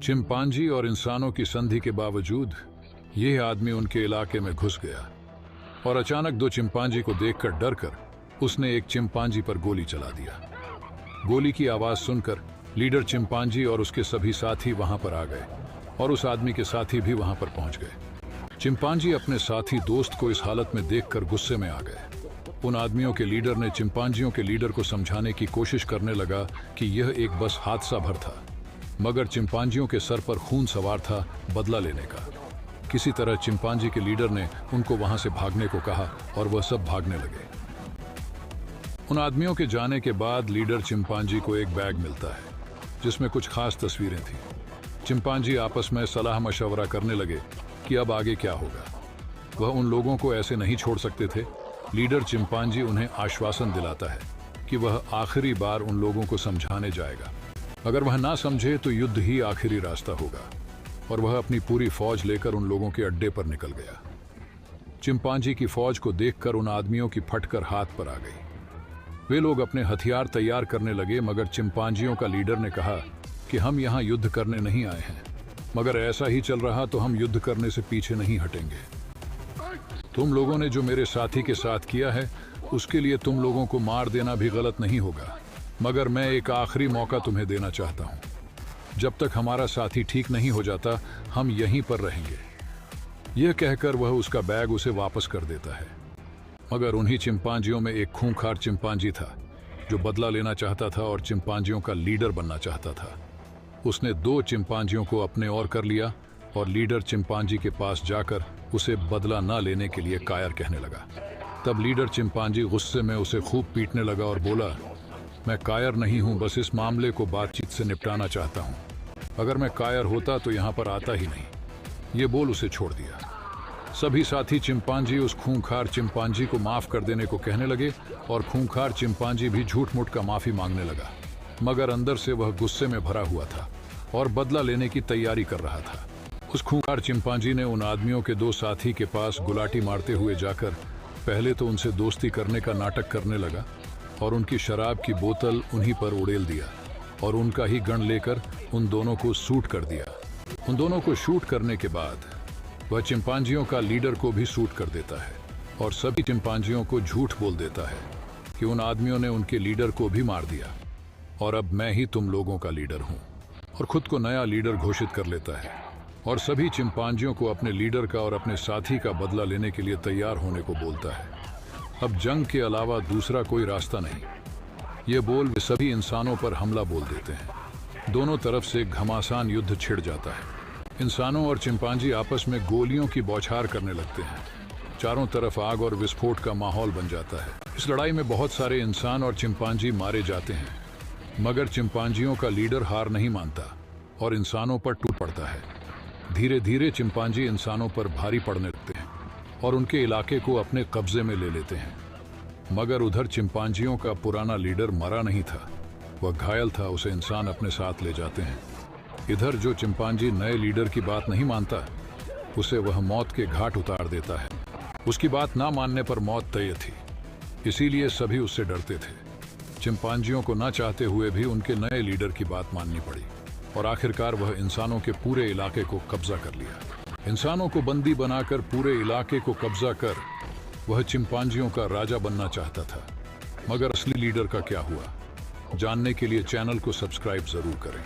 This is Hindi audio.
चिंपांजी और इंसानों की संधि के बावजूद यह आदमी उनके इलाके में घुस गया और अचानक दो चिंपांजी को देखकर डरकर उसने एक चिंपांजी पर गोली चला दिया। गोली की आवाज सुनकर लीडर चिंपांजी और उसके सभी साथी वहां पर आ गए और उस आदमी के साथी भी वहां पर पहुंच गए। चिंपांजी अपने साथी दोस्त को इस हालत में देखकर गुस्से में आ गए। उन आदमियों के लीडर ने चिंपांजियों के लीडर को समझाने की कोशिश करने लगा कि यह एक बस हादसा भर था, मगर चिंपांजियों के सर पर खून सवार था बदला लेने का। किसी तरह चिंपांजी के लीडर ने उनको वहां से भागने को कहा और वह सब भागने लगे। उन आदमियों के जाने के बाद लीडर चिंपांजी को एक बैग मिलता है जिसमें कुछ खास तस्वीरें थी। चिंपांजी आपस में सलाह मशवरा करने लगे कि अब आगे क्या होगा। वह उन लोगों को ऐसे नहीं छोड़ सकते थे। लीडर चिंपांजी उन्हें आश्वासन दिलाता है कि वह आखिरी बार उन लोगों को समझाने जाएगा। अगर वह ना समझे तो युद्ध ही आखिरी रास्ता होगा, और वह अपनी पूरी फौज लेकर उन लोगों के अड्डे पर निकल गया। चिंपांजी की फौज को देखकर उन आदमियों की फटकर हाथ पर आ गई। वे लोग अपने हथियार तैयार करने लगे, मगर चिंपांजियों का लीडर ने कहा कि हम यहाँ युद्ध करने नहीं आए हैं, मगर ऐसा ही चल रहा तो हम युद्ध करने से पीछे नहीं हटेंगे। तुम लोगों ने जो मेरे साथी के साथ किया है उसके लिए तुम लोगों को मार देना भी गलत नहीं होगा, मगर मैं एक आखिरी मौका तुम्हें देना चाहता हूँ। जब तक हमारा साथी ठीक नहीं हो जाता हम यहीं पर रहेंगे। यह कहकर वह उसका बैग उसे वापस कर देता है। मगर उन्हीं चिंपांजियों में एक खूंखार चिंपांजी था जो बदला लेना चाहता था और चिंपांजियों का लीडर बनना चाहता था। उसने दो चिंपांजियों को अपने ओर कर लिया और लीडर चिंपांजी के पास जाकर उसे बदला न लेने के लिए कायर कहने लगा। तब लीडर चिंपांजी गुस्से में उसे खूब पीटने लगा और बोला, मैं कायर नहीं हूं, बस इस मामले को बातचीत से निपटाना चाहता हूं। अगर मैं कायर होता तो यहां पर आता ही नहीं। ये बोल उसे छोड़ दिया। सभी साथी चिंपांजी उस खूंखार चिंपांजी को माफ कर देने को कहने लगे और खूंखार चिंपांजी भी झूठ मूठ का माफी मांगने लगा, मगर अंदर से वह गुस्से में भरा हुआ था और बदला लेने की तैयारी कर रहा था। उस खूंखार चिंपांजी ने उन आदमियों के दो साथी के पास गुलाटी मारते हुए जाकर पहले तो उनसे दोस्ती करने का नाटक करने लगा और उनकी शराब की बोतल उन्हीं पर उड़ेल दिया और उनका ही गन लेकर उन दोनों को शूट कर दिया। उन दोनों को शूट करने के बाद वह चिंपांजियों का लीडर को भी शूट कर देता है और सभी चिंपांजियों को झूठ बोल देता है कि उन आदमियों ने उनके लीडर को भी मार दिया और अब मैं ही तुम लोगों का लीडर हूं, और खुद को नया लीडर घोषित कर लेता है और सभी चिंपांजियों को अपने लीडर का और अपने साथी का बदला लेने के लिए तैयार होने को बोलता है। अब जंग के अलावा दूसरा कोई रास्ता नहीं। ये बोल वे सभी इंसानों पर हमला बोल देते हैं। दोनों तरफ से घमासान युद्ध छिड़ जाता है। इंसानों और चिंपांजी आपस में गोलियों की बौछार करने लगते हैं। चारों तरफ आग और विस्फोट का माहौल बन जाता है। इस लड़ाई में बहुत सारे इंसान और चिंपांजी मारे जाते हैं, मगर चिंपांजियों का लीडर हार नहीं मानता और इंसानों पर टूट पड़ता है। धीरे धीरे चिंपांजी इंसानों पर भारी पड़ने लगते हैं और उनके इलाके को अपने कब्जे में ले लेते हैं। मगर उधर चिंपांजियों का पुराना लीडर मरा नहीं था, वह घायल था। उसे इंसान अपने साथ ले जाते हैं। इधर जो चिंपांजी नए लीडर की बात नहीं मानता उसे वह मौत के घाट उतार देता है। उसकी बात ना मानने पर मौत तय थी, इसीलिए सभी उससे डरते थे। चिंपांजियों को ना चाहते हुए भी उनके नए लीडर की बात माननी पड़ी और आखिरकार वह इंसानों के पूरे इलाके को कब्जा कर लिया। इंसानों को बंदी बनाकर पूरे इलाके को कब्जा कर वह चिंपांजियों का राजा बनना चाहता था। मगर असली लीडर का क्या हुआ, जानने के लिए चैनल को सब्सक्राइब जरूर करें।